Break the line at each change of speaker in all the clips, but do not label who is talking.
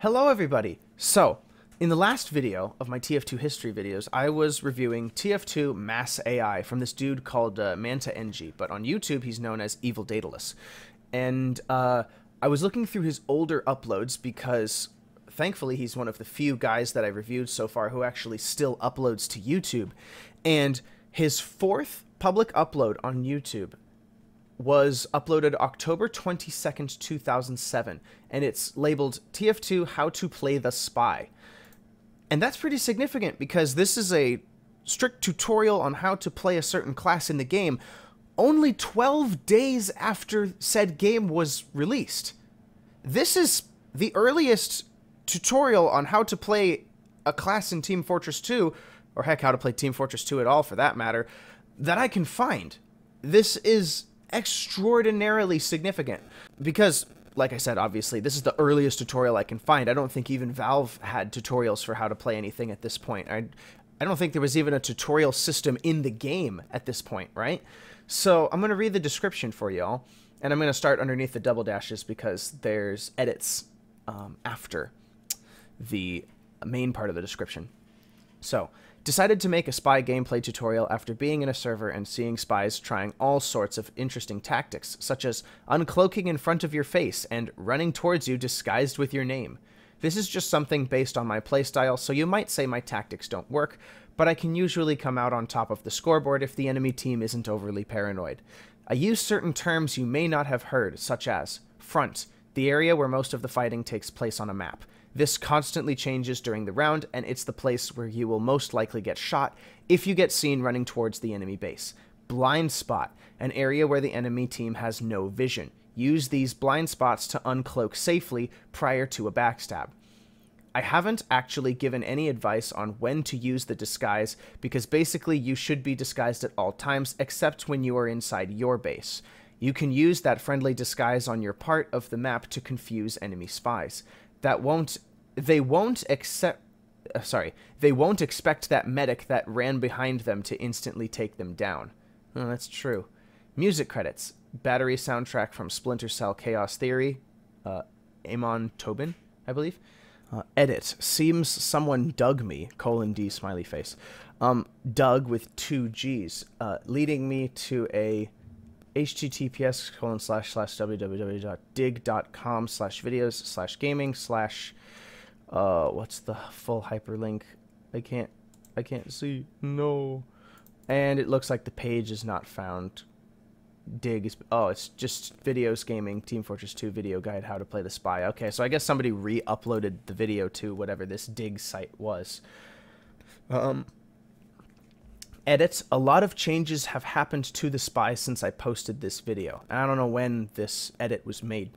Hello everybody! So, in the last video of my TF2 history videos, I was reviewing TF2 Mass AI from this dude called Manta NG, but on YouTube he's known as Evil Daedalus. And I was looking through his older uploads because thankfully he's one of the few guys that I reviewed so far who actually still uploads to YouTube. And his fourth public upload on YouTube was uploaded October 22nd, 2007, and it's labeled TF2 How to Play the Spy. And that's pretty significant because this is a strict tutorial on how to play a certain class in the game only 12 days after said game was released. This is the earliest tutorial on how to play a class in Team Fortress 2, or heck, how to play Team Fortress 2 at all for that matter, that I can find. This is extraordinarily significant because, like I said, obviously this is the earliest tutorial I can find. I don't think even Valve had tutorials for how to play anything at this point. I don't think there was even a tutorial system in the game at this point, right? So I'm going to read the description for y'all, and I'm going to start underneath the double dashes because there's edits after the main part of the description. So, decided to make a spy gameplay tutorial after being in a server and seeing spies trying all sorts of interesting tactics, such as uncloaking in front of your face and running towards you disguised with your name. This is just something based on my playstyle, so you might say my tactics don't work, but I can usually come out on top of the scoreboard if the enemy team isn't overly paranoid. I use certain terms you may not have heard, such as front, the area where most of the fighting takes place on a map. This constantly changes during the round, and it's the place where you will most likely get shot if you get seen running towards the enemy base. Blind spot, an area where the enemy team has no vision. Use these blind spots to uncloak safely prior to a backstab. I haven't actually given any advice on when to use the disguise, because basically you should be disguised at all times except when you are inside your base. You can use that friendly disguise on your part of the map to confuse enemy spies. They won't expect that medic that ran behind them to instantly take them down. Oh, that's true. Music credits. Battery soundtrack from Splinter Cell Chaos Theory. Amon Tobin, I believe. Edit. Seems someone dug me, :D smiley face. Dug with 2 G's. Leading me to a https://www.dig.com/videos/gaming/ what's the full hyperlink? I can't see. No. And it looks like the page is not found. Dig is, it's just videos gaming Team Fortress 2 video guide how to play the spy. Okay, so I guess somebody re-uploaded the video to whatever this dig site was. Edits. A lot of changes have happened to the spy since I posted this video. And I don't know when this edit was made.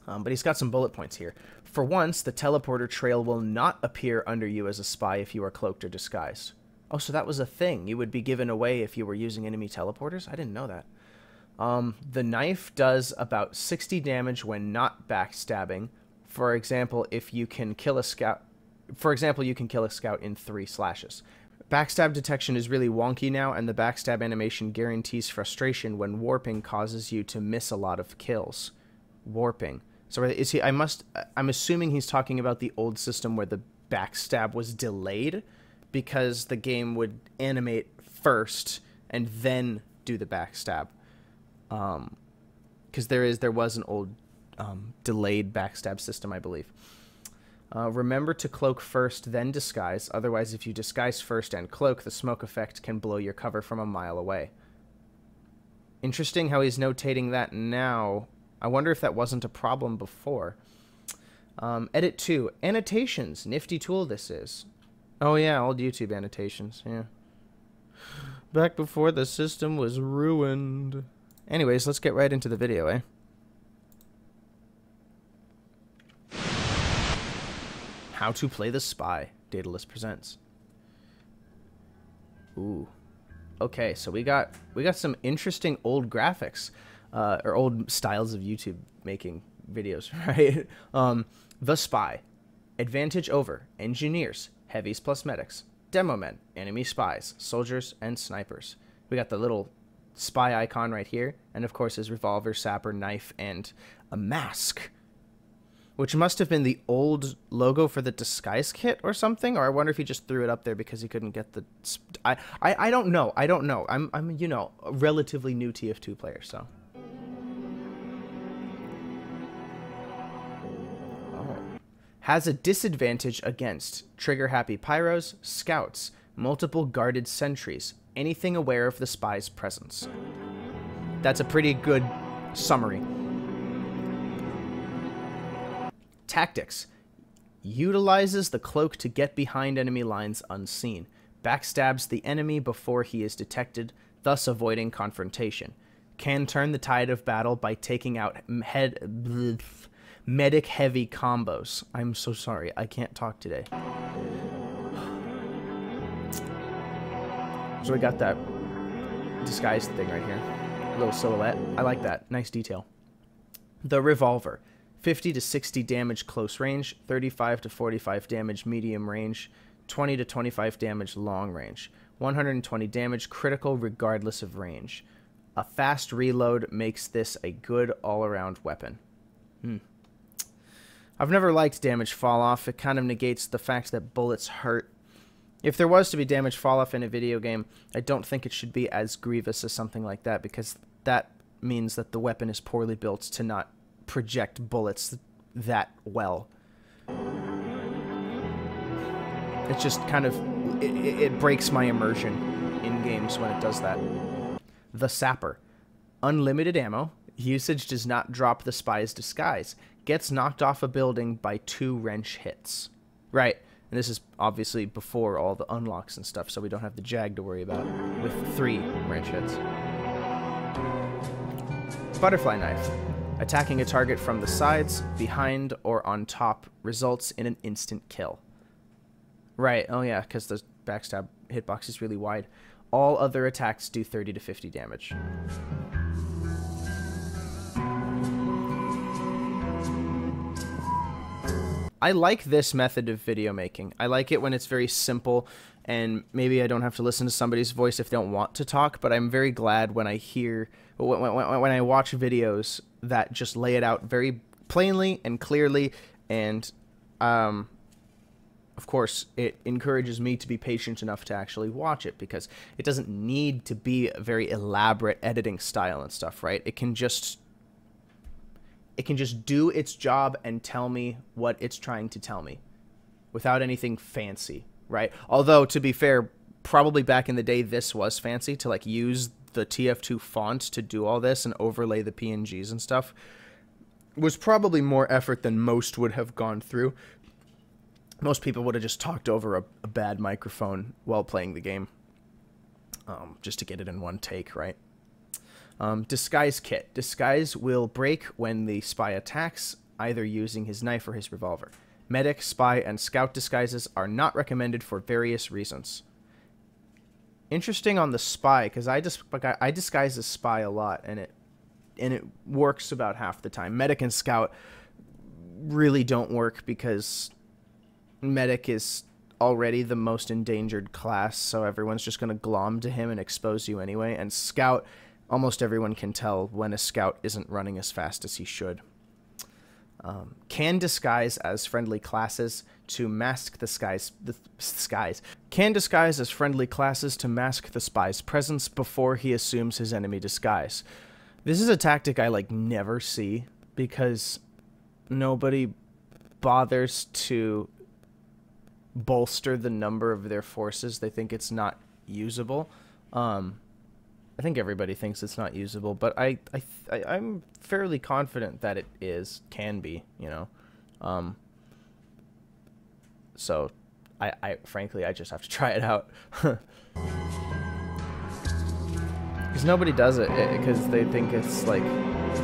But he's got some bullet points here. For once, the teleporter trail will not appear under you as a spy if you are cloaked or disguised. Oh, so that was a thing. You would be given away if you were using enemy teleporters? I didn't know that. The knife does about 60 damage when not backstabbing. For example, if you can kill a scout... For example, you can kill a scout in 3 slashes. Backstab detection is really wonky now, and the backstab animation guarantees frustration when warping causes you to miss a lot of kills. Warping. So is he? I'm assuming he's talking about the old system where the backstab was delayed, because the game would animate first and then do the backstab. Because there was an old delayed backstab system, I believe. Remember to cloak first, then disguise. Otherwise, if you disguise first and cloak, the smoke effect can blow your cover from a mile away. Interesting how he's notating that now. I wonder if that wasn't a problem before. Edit 2. Annotations. Nifty tool this is. Oh yeah, old YouTube annotations. Yeah. Back before the system was ruined. Anyways, let's get right into the video, eh? How to Play the Spy, Daedalus presents. Ooh. Okay, so we got some interesting old graphics, or old styles of YouTube making videos, right? The Spy. Advantage over engineers, heavies plus medics, demo men, enemy spies, soldiers, and snipers. We got the little spy icon right here, and of course his revolver, sapper, knife, and a mask. which must have been the old logo for the disguise kit or something. Or I wonder if he just threw it up there because he couldn't get the... I don't know. I don't know. I'm you know, a relatively new TF2 player, so... Has a disadvantage against trigger-happy pyros, scouts, multiple guarded sentries, anything aware of the spy's presence. That's a pretty good summary. Tactics. Utilizes the cloak to get behind enemy lines unseen. Backstabs the enemy before he is detected, thus avoiding confrontation. Can turn the tide of battle by taking out medic-heavy combos. I'm so sorry. I can't talk today. So we got that disguise thing right here. Little silhouette. I like that. Nice detail. The revolver. 50 to 60 damage close range. 35 to 45 damage medium range. 20 to 25 damage long range. 120 damage critical regardless of range. A fast reload makes this a good all-around weapon. I've never liked damage fall-off. It kind of negates the fact that bullets hurt. If there was to be damage fall-off in a video game, I don't think it should be as grievous as something like that, because that means that the weapon is poorly built to not project bullets that well. It just kind of... It breaks my immersion in games when it does that. The Sapper. Unlimited ammo. Usage does not drop the spy's disguise. Gets knocked off a building by 2 wrench hits. Right. And this is obviously before all the unlocks and stuff, so we don't have the Jag to worry about with 3 wrench hits. Butterfly Knife. Attacking a target from the sides, behind, or on top results in an instant kill. Right. Oh yeah, because the backstab hitbox is really wide. All other attacks do 30 to 50 damage. I like this method of video making. I like it when it's very simple, and maybe I don't have to listen to somebody's voice if they don't want to talk, but I'm very glad when I hear, when I watch videos that just lay it out very plainly and clearly, and of course it encourages me to be patient enough to actually watch it, because it doesn't need to be a very elaborate editing style and stuff, right? It can just do its job and tell me what it's trying to tell me without anything fancy, right? Although, to be fair, probably back in the day this was fancy, to like use the TF2 font to do all this and overlay the PNGs and stuff was probably more effort than most would have gone through. Most people would have just talked over a bad microphone while playing the game, just to get it in one take, right? Disguise kit. Disguise will break when the spy attacks, either using his knife or his revolver. Medic, spy, and scout disguises are not recommended for various reasons. Interesting on the spy, because I disguise as spy a lot, and it works about half the time. Medic and scout really don't work because medic is already the most endangered class, so everyone's just going to glom to him and expose you anyway. And scout, almost everyone can tell when a scout isn't running as fast as he should. Can disguise as friendly classes to mask Can disguise as friendly classes to mask the spy's presence before he assumes his enemy disguise. This is a tactic I never see, because nobody bothers to bolster the number of their forces. They think it's not usable. I think everybody thinks it's not usable, but I'm fairly confident that it can be, you know. So frankly, I just have to try it out. Because nobody does it, because they think it's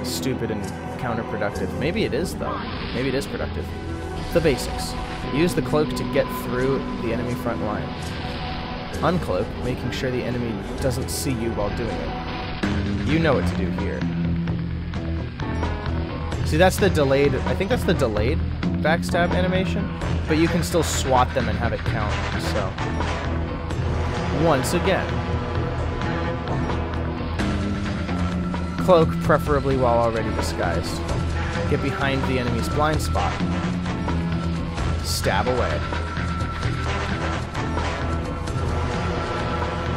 stupid and counterproductive. Maybe it is, though. Maybe it is productive. The basics. Use the cloak to get through the enemy front line. Uncloak, making sure the enemy doesn't see you while doing it. You know what to do here. See, that's the delayed... I think that's the delayed backstab animation, but you can still swat them and have it count, so... Once again. Cloak, preferably while already disguised. Get behind the enemy's blind spot. Stab away.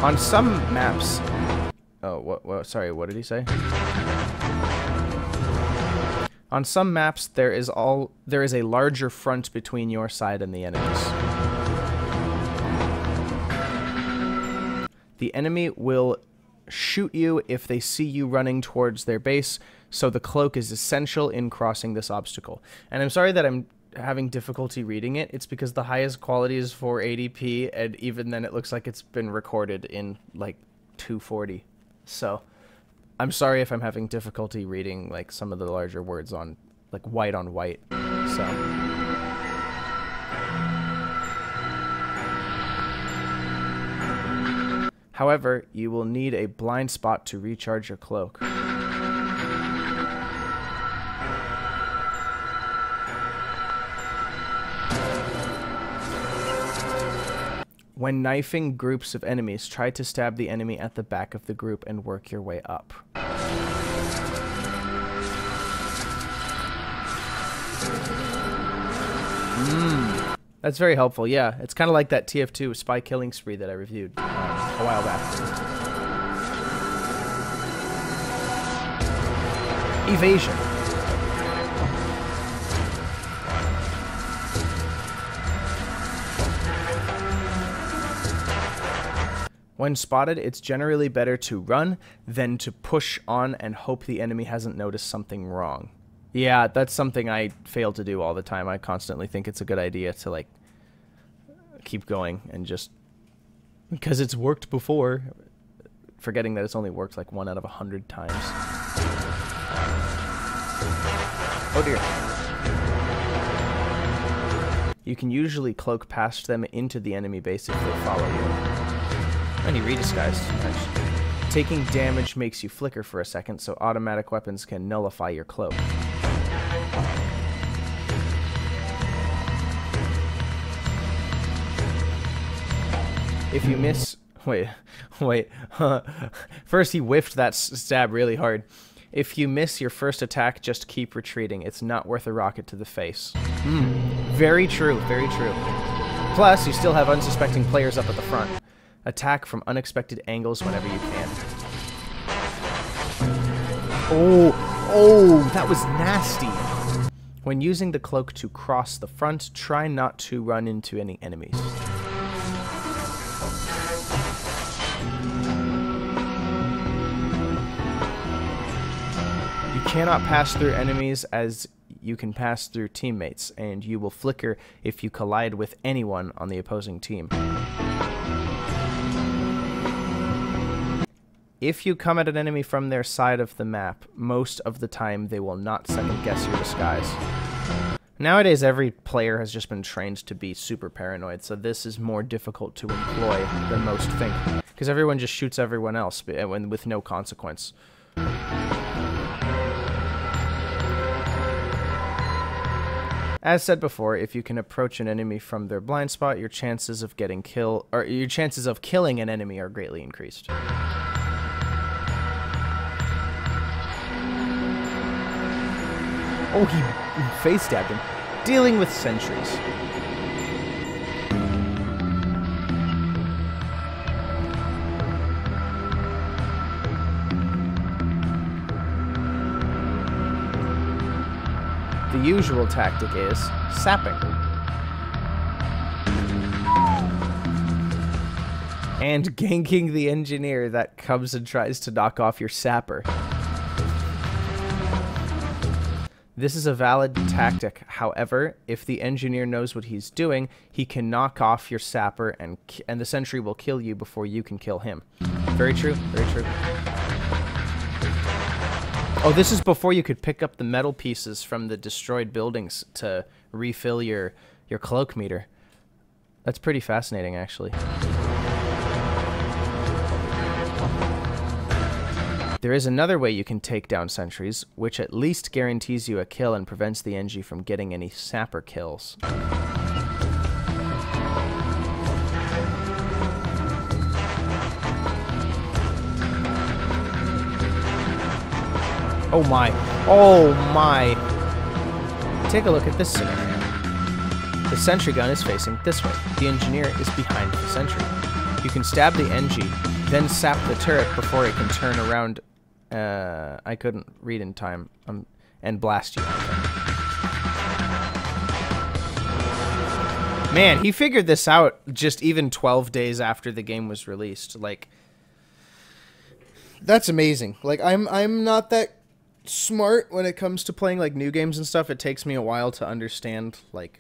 On some maps... Oh, what? Sorry, what did he say? On some maps, there is a larger front between your side and the enemy's. The enemy will shoot you if they see you running towards their base, so the cloak is essential in crossing this obstacle. And I'm sorry that I'm having difficulty reading it. It's because the highest quality is 480p, and even then it looks like it's been recorded in like 240. So I'm sorry if I'm having difficulty reading like some of the larger words on like white on white. So however, you will need a blind spot to recharge your cloak. When knifing groups of enemies, try to stab the enemy at the back of the group and work your way up. That's very helpful, yeah. It's kind of like that TF2 spy killing spree that I reviewed a while back. Evasion. When spotted, it's generally better to run than to push on and hope the enemy hasn't noticed something wrong. Yeah, that's something I fail to do all the time. I constantly think it's a good idea to, like, keep going and just... because it's worked before, forgetting that it's only worked, like, 1 out of 100 times. Oh, dear. You can usually cloak past them into the enemy base if they follow you. And he redisguised. Nice. Taking damage makes you flicker for a second, so automatic weapons can nullify your cloak. If you miss... Wait. First he whiffed that stab really hard. If you miss your first attack, just keep retreating. It's not worth a rocket to the face. Very true, very true. Plus, you still have unsuspecting players up at the front. Attack from unexpected angles whenever you can. Oh, that was nasty. When using the cloak to cross the front, try not to run into any enemies. You cannot pass through enemies as you can pass through teammates, and you will flicker if you collide with anyone on the opposing team. If you come at an enemy from their side of the map, most of the time they will not second guess your disguise. Nowadays, every player has just been trained to be super paranoid, so this is more difficult to employ than most think, because everyone just shoots everyone else with no consequence. As said before, if you can approach an enemy from their blind spot, your chances of killing an enemy are greatly increased. Oh, he face stabbed him. Dealing with sentries. The usual tactic is sapping. And ganking the engineer that comes and tries to knock off your sapper. This is a valid tactic. However, if the engineer knows what he's doing, he can knock off your sapper and the sentry will kill you before you can kill him. Very true, very true. Oh, this is before you could pick up the metal pieces from the destroyed buildings to refill your cloak meter. That's pretty fascinating, actually. There is another way you can take down sentries, which at least guarantees you a kill and prevents the NG from getting any sapper kills. Oh my. Oh my. Take a look at this scenario. The sentry gun is facing this way. The engineer is behind the sentry. You can stab the NG, then sap the turret before it can turn around. I couldn't read in time. And blast you. Man, he figured this out just even 12 days after the game was released. Like, that's amazing. Like, I'm not that smart when it comes to playing like new games and stuff. It takes me a while to understand like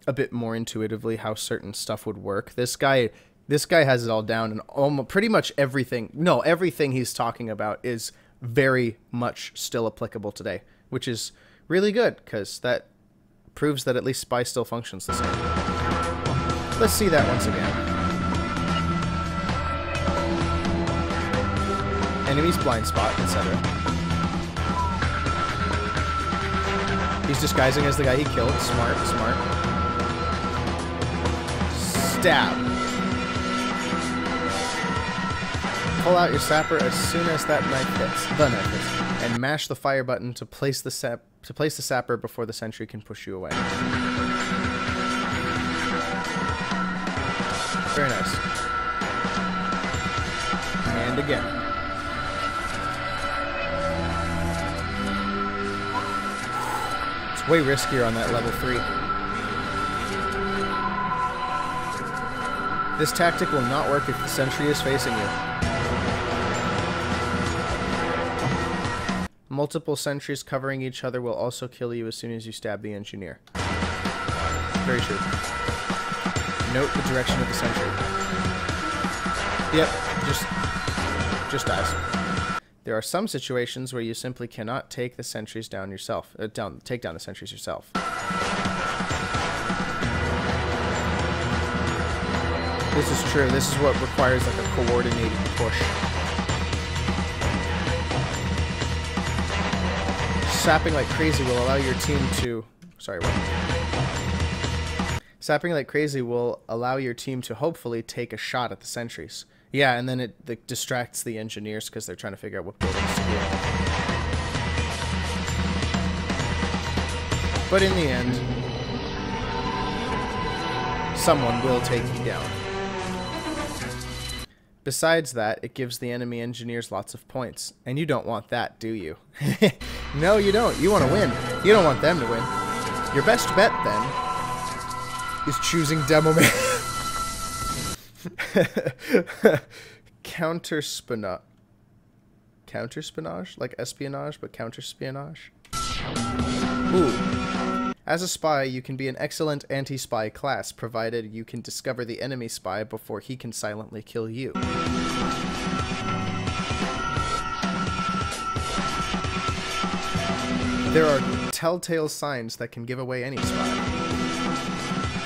a bit more intuitively how certain stuff would work. This guy has it all down, and almost pretty much everything. No, everything he's talking about is very much still applicable today, which is really good because that proves that at least Spy still functions the same. Let's see that once again. Enemies blind spot, etc. He's disguising as the guy he killed. Smart, smart. Stab. Pull out your sapper as soon as that knife hits. The knife hits. And mash the fire button to place the sapper before the sentry can push you away. Very nice. And again. It's way riskier on that level 3. This tactic will not work if the sentry is facing you. Multiple sentries covering each other will also kill you as soon as you stab the engineer. Very true. Note the direction of the sentry. Yep, just dies. There are some situations where you simply cannot take the sentries down yourself. Take down the sentries yourself. This is true. This is what requires like a coordinated push. Sapping like crazy will allow your team to... Sorry, what? Sapping like crazy will allow your team to hopefully take a shot at the sentries. Yeah, and then it distracts the engineers because they're trying to figure out what buildings to be. But in the end, someone will take you down. Besides that, it gives the enemy engineers lots of points. And you don't want that, do you? No, you don't. You want to win. You don't want them to win. Your best bet, then, is choosing Demo Man. Counter-spionage? Like espionage, but counter-spionage? Ooh. As a spy, you can be an excellent anti-spy class, provided you can discover the enemy spy before he can silently kill you. There are telltale signs that can give away any spy.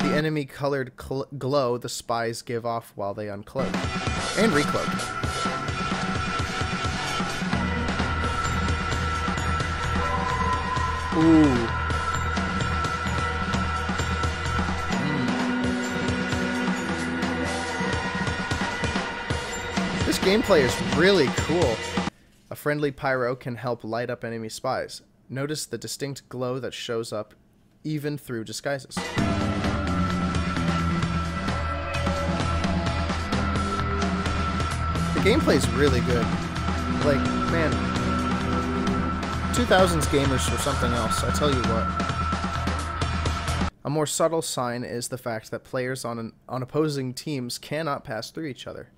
The enemy-colored glow the spies give off while they uncloak. And recloak. Ooh. This gameplay is really cool. A friendly pyro can help light up enemy spies. Notice the distinct glow that shows up even through disguises. The gameplay is really good. Like, man, 2000s gamers were something else, I tell you what. A more subtle sign is the fact that players on opposing teams cannot pass through each other.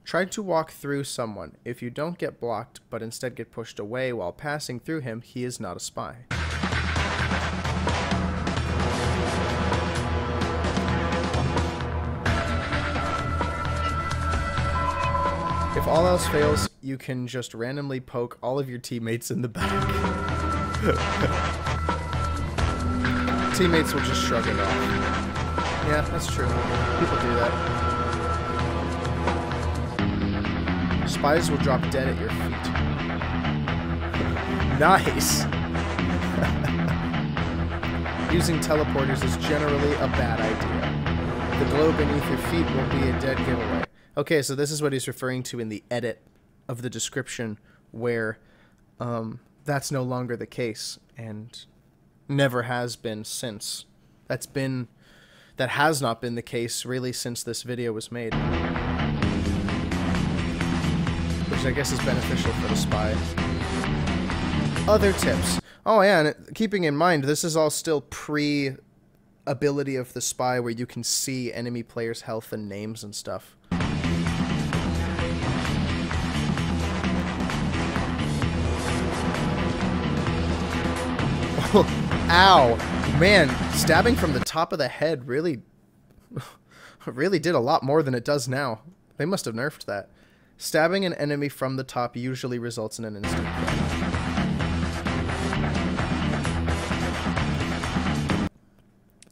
Try to walk through someone. If you don't get blocked, but instead get pushed away while passing through him, he is not a spy. If all else fails, you can just randomly poke all of your teammates in the back. Teammates will just shrug it off. Yeah, that's true. People do that. Spies will drop dead at your feet. Nice! Using teleporters is generally a bad idea. The glow beneath your feet will be a dead giveaway. Okay, so this is what he's referring to in the edit of the description, where that's no longer the case and never has been since. That has not been the case really since this video was made, which I guess is beneficial for the spy. Other tips. Oh yeah, and keeping in mind, this is all still pre-ability of the spy where you can see enemy players' health and names and stuff. Ow! Man, stabbing from the top of the head really did a lot more than it does now. They must have nerfed that. Stabbing an enemy from the top usually results in an instant kill.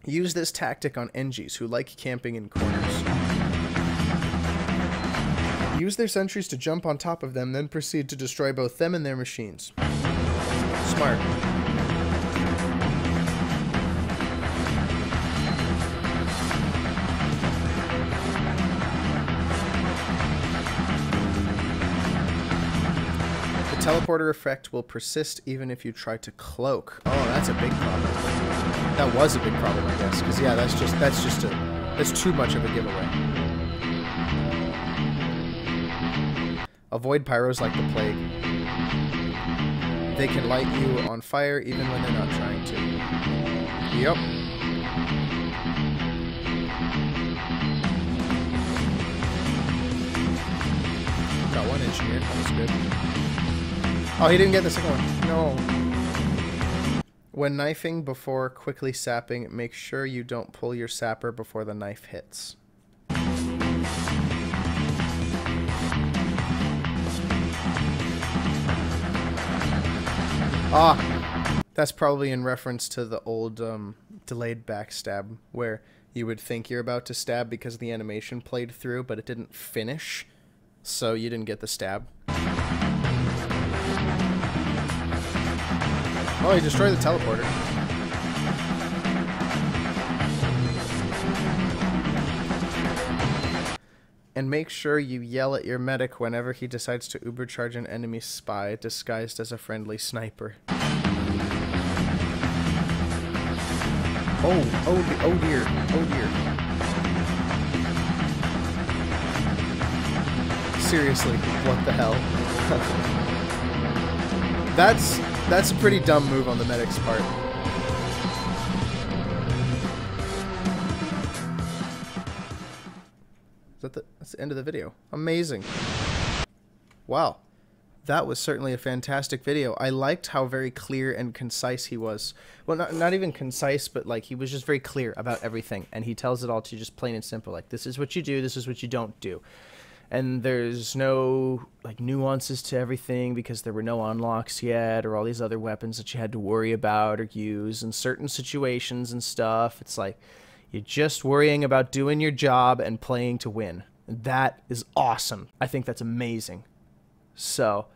Use this tactic on NGs who like camping in corners. Use their sentries to jump on top of them, then proceed to destroy both them and their machines. Smart. The teleporter effect will persist even if you try to cloak. Oh, that's a big problem. That was a big problem, I guess, because yeah, that's too much of a giveaway. Avoid pyros like the plague. They can light you on fire even when they're not trying to. Yep. Got one engineer. That was good. Oh, he didn't get the second one. No. When knifing before quickly sapping, make sure you don't pull your sapper before the knife hits. Ah, that's probably in reference to the old delayed backstab, where you would think you're about to stab because the animation played through, but it didn't finish, so you didn't get the stab. Oh, he destroyed the teleporter. And make sure you yell at your medic whenever he decides to ubercharge an enemy spy disguised as a friendly sniper. Oh dear, oh dear. Seriously, what the hell? That's a pretty dumb move on the medic's part. That's the end of the video. Amazing. Wow. That was certainly a fantastic video. I liked how very clear and concise he was. Well, not even concise, but like he was just very clear about everything. And he tells it all to you just plain and simple. Like, this is what you do, this is what you don't do. And there's no like nuances to everything because there were no unlocks yet or all these other weapons that you had to worry about or use in certain situations and stuff. It's like you're just worrying about doing your job and playing to win. That is awesome. I think that's amazing. So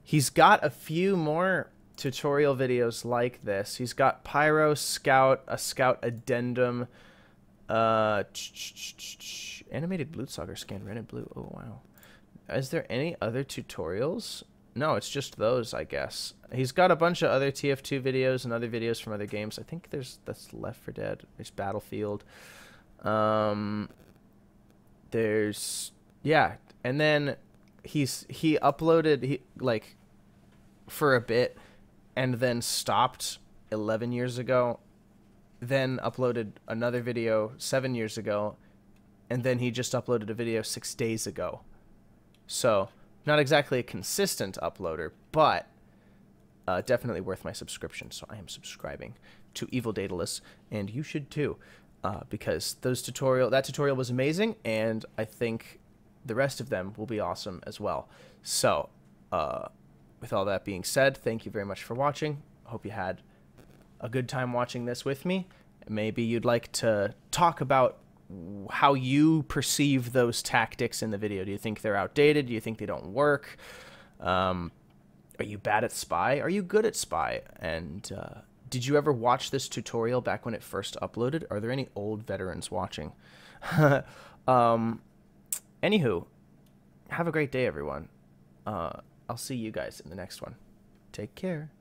he's got a few more tutorial videos like this. He's got Pyro, Scout, a Scout Addendum, animated Blutsauger scan red and blue. Oh wow. Is there any other tutorials? No, it's just those, I guess. He's got a bunch of other TF2 videos and other videos from other games. I think that's Left 4 Dead. There's Battlefield. There's yeah, and then he uploaded like for a bit and then stopped 11 years ago. Then uploaded another video 7 years ago, and then he just uploaded a video 6 days ago. So, not exactly a consistent uploader, but definitely worth my subscription. So I am subscribing to Evil Daedalus, and you should too, because that tutorial was amazing, and I think the rest of them will be awesome as well. So, with all that being said, thank you very much for watching. I hope you had a good time watching this with me. Maybe you'd like to talk about how you perceive those tactics in the video. Do you think they're outdated? Do you think they don't work? Are you bad at spy? Are you good at spy? And did you ever watch this tutorial back when it first uploaded? Are there any old veterans watching? Anywho, have a great day, everyone. I'll see you guys in the next one. Take care.